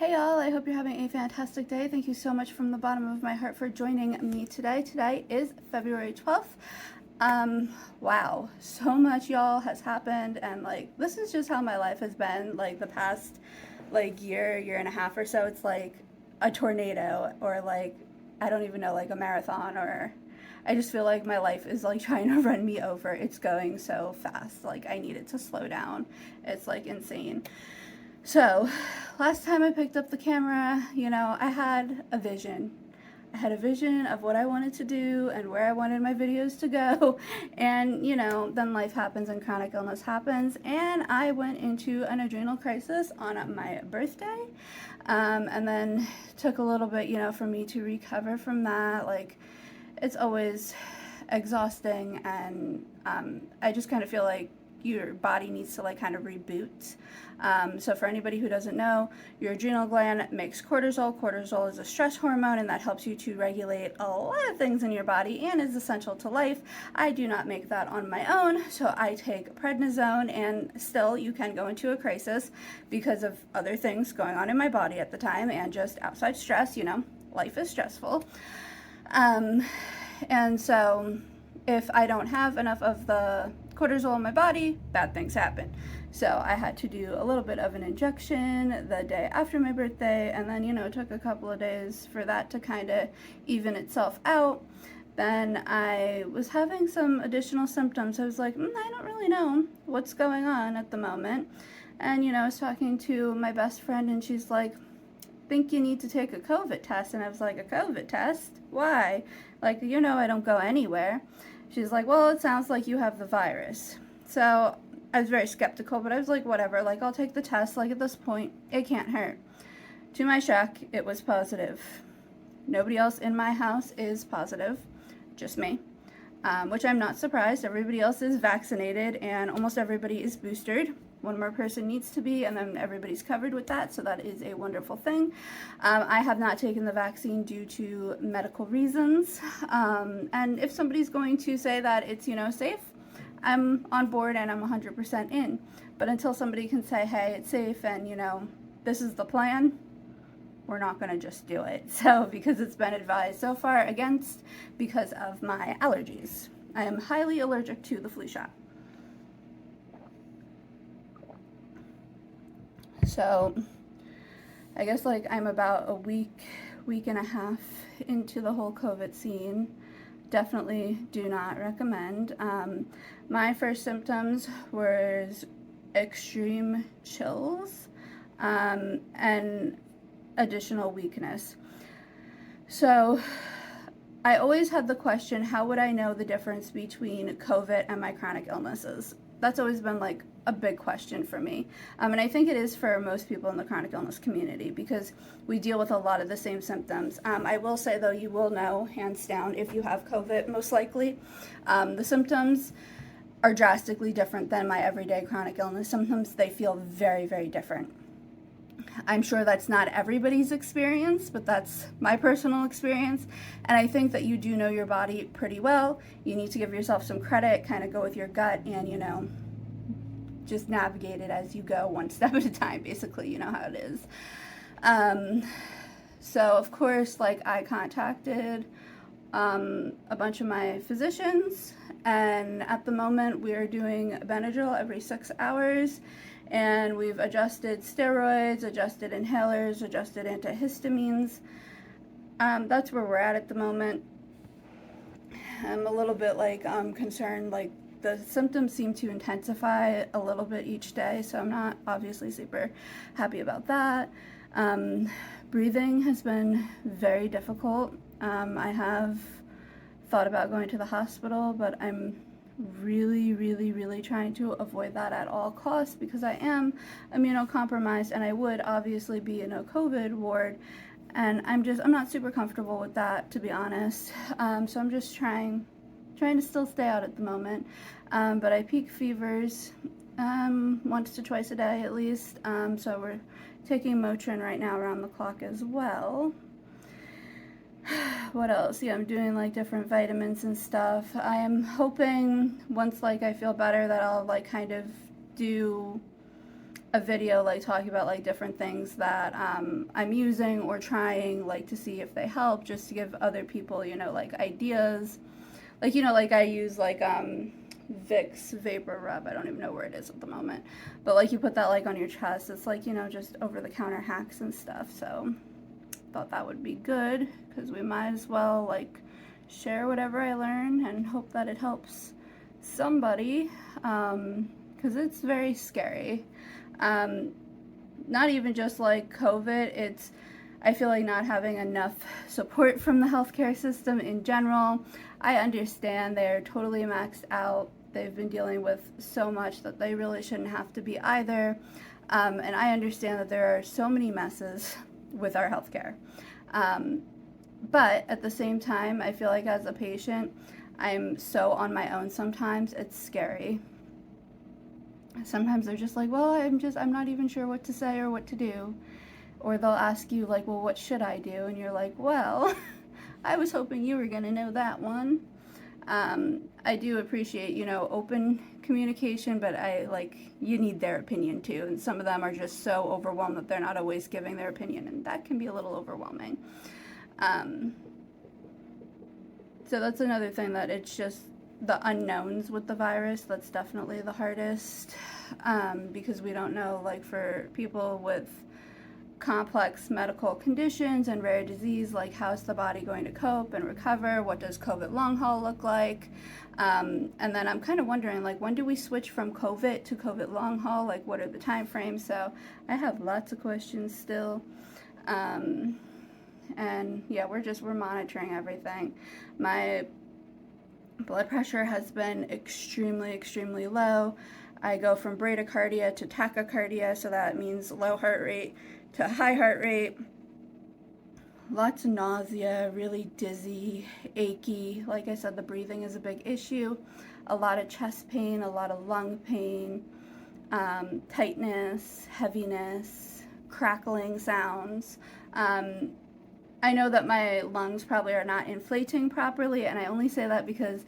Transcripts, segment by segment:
Hey y'all, I hope you're having a fantastic day. Thank you so much from the bottom of my heart for joining me today. Today is February 12th. Wow, so much y'all has happened, and this is just how my life has been the past year and a half or so. It's like a tornado, or I don't even know, a marathon, or I just feel like my life is trying to run me over. It's going so fast. I need it to slow down. It's insane. So, last time I picked up the camera, I had a vision. I had a vision of what I wanted to do and where I wanted my videos to go. And, then life happens and chronic illness happens. And I went into an adrenal crisis on my birthday. And then took a little bit, for me to recover from that. It's always exhausting. And I just kind of feel like your body needs to kind of reboot. So for anybody who doesn't know, your adrenal gland makes cortisol. Cortisol is a stress hormone, and that helps you to regulate a lot of things in your body and is essential to life. I do not make that on my own, so I take prednisone, and still you can go into a crisis because of other things going on in my body at the time and just outside stress. Life is stressful. And so if I don't have enough of the cortisol in my body, bad things happen. So I had to do a little bit of an injection the day after my birthday, and then it took a couple of days for that to kind of even itself out. Then I was having some additional symptoms. I was like, I don't really know what's going on at the moment. And I was talking to my best friend, and she's like, think you need to take a COVID test. And I was like, a COVID test? Why? I don't go anywhere. She's like, well, it sounds like you have the virus. So I was very skeptical, but I was like, whatever, I'll take the test. At this point, it can't hurt. To my shock, it was positive. Nobody else in my house is positive, just me, which I'm not surprised. Everybody else is vaccinated, and almost everybody is boosted. One more person needs to be, and then everybody's covered with that, so that is a wonderful thing. I have not taken the vaccine due to medical reasons, and if somebody's going to say that it's, safe, I'm on board and I'm 100% in. But until somebody can say, hey, it's safe and, this is the plan, we're not going to just do it. So, because it's been advised so far against because of my allergies. I am highly allergic to the flu shot. So, I guess I'm about a week and a half into the whole COVID scene. Definitely do not recommend. My first symptoms was extreme chills and additional weakness. So I always had the question, how would I know the difference between COVID and my chronic illnesses? That's always been a big question for me. And I think it is for most people in the chronic illness community, because we deal with a lot of the same symptoms. I will say, though, you will know, hands down, if you have COVID, most likely. The symptoms are drastically different than my everyday chronic illness symptoms. They feel very, very different. I'm sure that's not everybody's experience, but that's my personal experience. And I think that you do know your body pretty well. You need to give yourself some credit, kind of go with your gut, and, just navigate it as you go, one step at a time, basically. You know how it is. So, of course, I contacted a bunch of my physicians, and at the moment we are doing Benadryl every 6 hours, and we've adjusted steroids, adjusted inhalers, adjusted antihistamines. That's where we're at the moment. I'm a little bit concerned, the symptoms seem to intensify a little bit each day, so I'm not obviously super happy about that. Breathing has been very difficult. I have thought about going to the hospital, but I'm really trying to avoid that at all costs, because I am immunocompromised, and I would obviously be in a COVID ward, and I'm not super comfortable with that, to be honest. So I'm just trying to still stay out at the moment, but I peak fevers once to twice a day at least, so we're taking Motrin right now around the clock as well. What else? Yeah, I'm doing different vitamins and stuff. I am hoping once I feel better that I'll kind of do a video like talking about like different things that I'm using or trying, like to see if they help, just to give other people, you know, like ideas. Like, you know, like I use like Vicks Vapor Rub. I don't even know where it is at the moment. But like you put that like on your chest. It's like, you know, just over the counter hacks and stuff. So thought that would be good, because we might as well like share whatever I learn and hope that it helps somebody, because it's very scary. Not even just like COVID, it's, I feel like not having enough support from the healthcare system in general. I understand they're totally maxed out. They've been dealing with so much that they really shouldn't have to be either. And I understand that there are so many messes with our healthcare. But at the same time, I feel like as a patient, I'm so on my own sometimes, it's scary. Sometimes they're just like, well, I'm not even sure what to say or what to do. Or they'll ask you like, well, what should I do? And you're like, well, I was hoping you were going to know that one. I do appreciate, you know, open communication, but you need their opinion too. And some of them are just so overwhelmed that they're not always giving their opinion, and that can be a little overwhelming. So that's another thing, that it's just the unknowns with the virus that's definitely the hardest, because we don't know, like for people with complex medical conditions and rare disease, like how's the body going to cope and recover? What does COVID long haul look like? And then I'm kind of wondering, like, when do we switch from COVID to COVID long haul? Like, what are the time frames? So I have lots of questions still. And yeah, we're monitoring everything. My blood pressure has been extremely, extremely low. I go from bradycardia to tachycardia, so that means low heart rate to high heart rate. Lots of nausea, really dizzy, achy. Like I said, the breathing is a big issue. A lot of chest pain, a lot of lung pain, tightness, heaviness, crackling sounds. I know that my lungs probably are not inflating properly, and I only say that because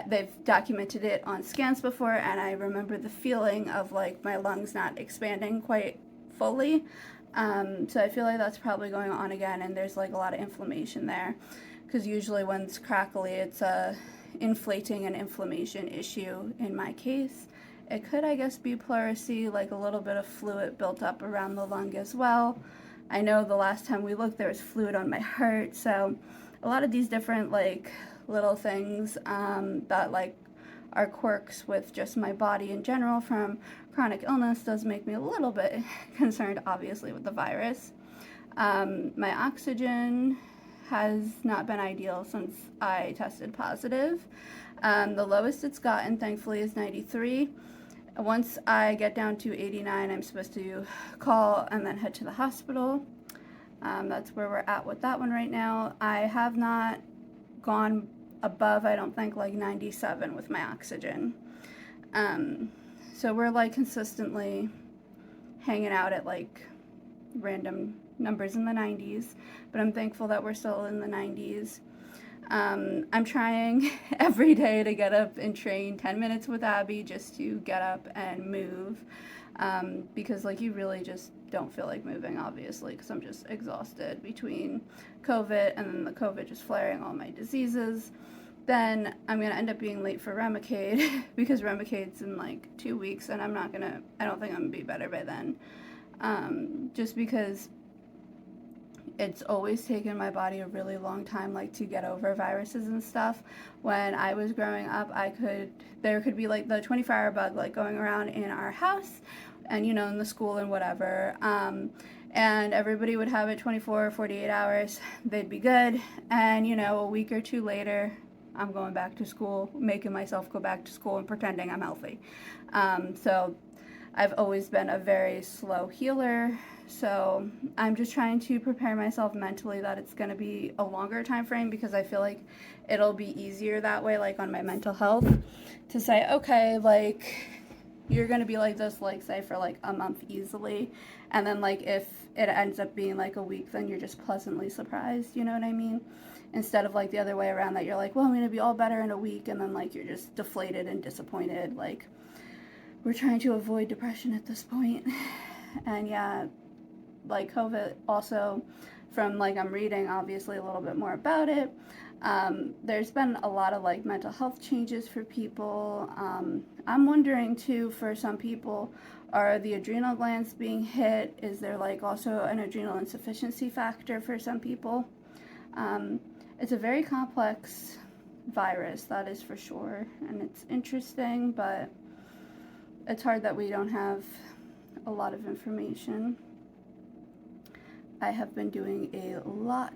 they've documented it on scans before, and I remember the feeling of like my lungs not expanding quite fully. So I feel like that's probably going on again, and there's like a lot of inflammation there, because usually when it's crackly, it's a inflating and inflammation issue. In my case, it could, I guess, be pleurisy, like a little bit of fluid built up around the lung as well. I know the last time we looked, there was fluid on my heart. So a lot of these different like little things that like are quirks with just my body in general from chronic illness does make me a little bit concerned, obviously, with the virus. My oxygen has not been ideal since I tested positive. The lowest it's gotten, thankfully, is 93. Once I get down to 89, I'm supposed to call and then head to the hospital. That's where we're at with that one right now. I have not gone above, I don't think, like 97 with my oxygen. So we're like consistently hanging out at like random numbers in the 90s, but I'm thankful that we're still in the 90s. I'm trying every day to get up and train 10 minutes with Abby, just to get up and move, because like you really just don't feel like moving, obviously, because I'm just exhausted between COVID and then the COVID just flaring all my diseases. Then I'm going to end up being late for Remicade because Remicade's in like 2 weeks, and I don't think I'm going to be better by then. Just because it's always taken my body a really long time, like, to get over viruses and stuff. When I was growing up, there could be like the 24-hour bug like going around in our house and, you know, in the school and whatever. And everybody would have it 24 or 48 hours. They'd be good. And, you know, a week or two later, I'm going back to school, making myself go back to school and pretending I'm healthy. So I've always been a very slow healer. So I'm just trying to prepare myself mentally that it's going to be a longer time frame, because I feel like it'll be easier that way, like on my mental health, to say, okay, like, you're going to be like this, like, say, for like a month easily. And then, like, if it ends up being like a week, then you're just pleasantly surprised, you know what I mean? Instead of like the other way around, that you're like, well, I'm going to be all better in a week, and then like you're just deflated and disappointed. Like, we're trying to avoid depression at this point. And yeah, like COVID also, from like I'm reading obviously a little bit more about it, there's been a lot of like mental health changes for people. I'm wondering too, for some people, are the adrenal glands being hit? Is there like also an adrenal insufficiency factor for some people? It's a very complex virus, that is for sure, and it's interesting, but it's hard that we don't have a lot of information. I have been doing a lot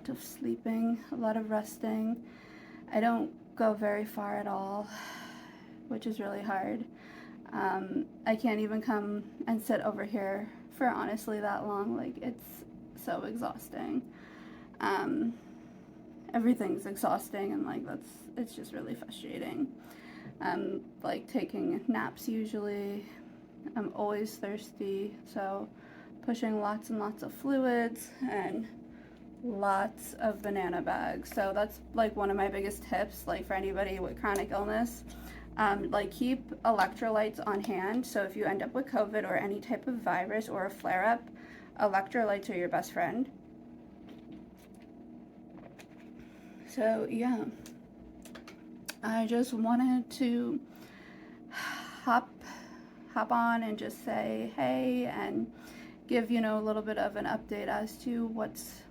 of sleeping, a lot of resting. I don't go very far at all, which is really hard. I can't even come and sit over here for honestly that long. Like, it's so exhausting. Everything's exhausting, and like it's just really frustrating. I'm like taking naps usually. I'm always thirsty, so pushing lots and lots of fluids and lots of banana bags. So that's like one of my biggest tips, like for anybody with chronic illness. Like keep electrolytes on hand. So if you end up with COVID or any type of virus or a flare-up, electrolytes are your best friend. So yeah, I just wanted to hop on and just say hey and give, you know, a little bit of an update as to what's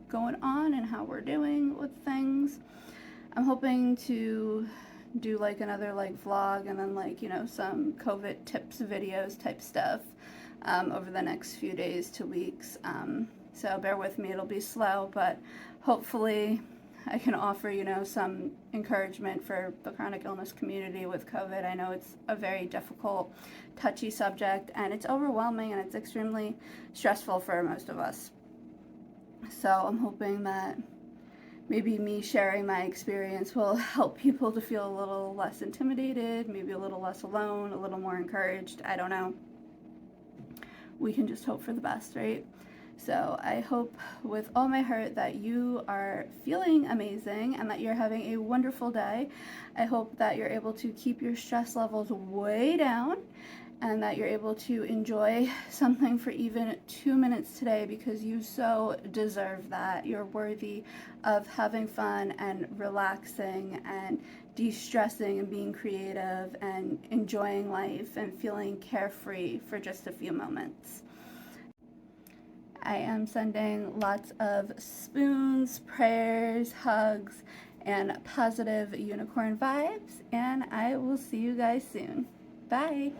going on and how we're doing with things. I'm hoping to do like another like vlog and then like, you know, some COVID tips videos type stuff over the next few days to weeks. So bear with me, it'll be slow, but hopefully I can offer, you know, some encouragement for the chronic illness community with COVID. I know it's a very difficult, touchy subject, and it's overwhelming, and it's extremely stressful for most of us. So I'm hoping that maybe me sharing my experience will help people to feel a little less intimidated, maybe a little less alone, a little more encouraged. I don't know. We can just hope for the best, right? So I hope with all my heart that you are feeling amazing and that you're having a wonderful day. I hope that you're able to keep your stress levels way down and that you're able to enjoy something for even 2 minutes today, because you so deserve that. You're worthy of having fun and relaxing and de-stressing and being creative and enjoying life and feeling carefree for just a few moments. I am sending lots of spoons, prayers, hugs, and positive unicorn vibes, and I will see you guys soon. Bye!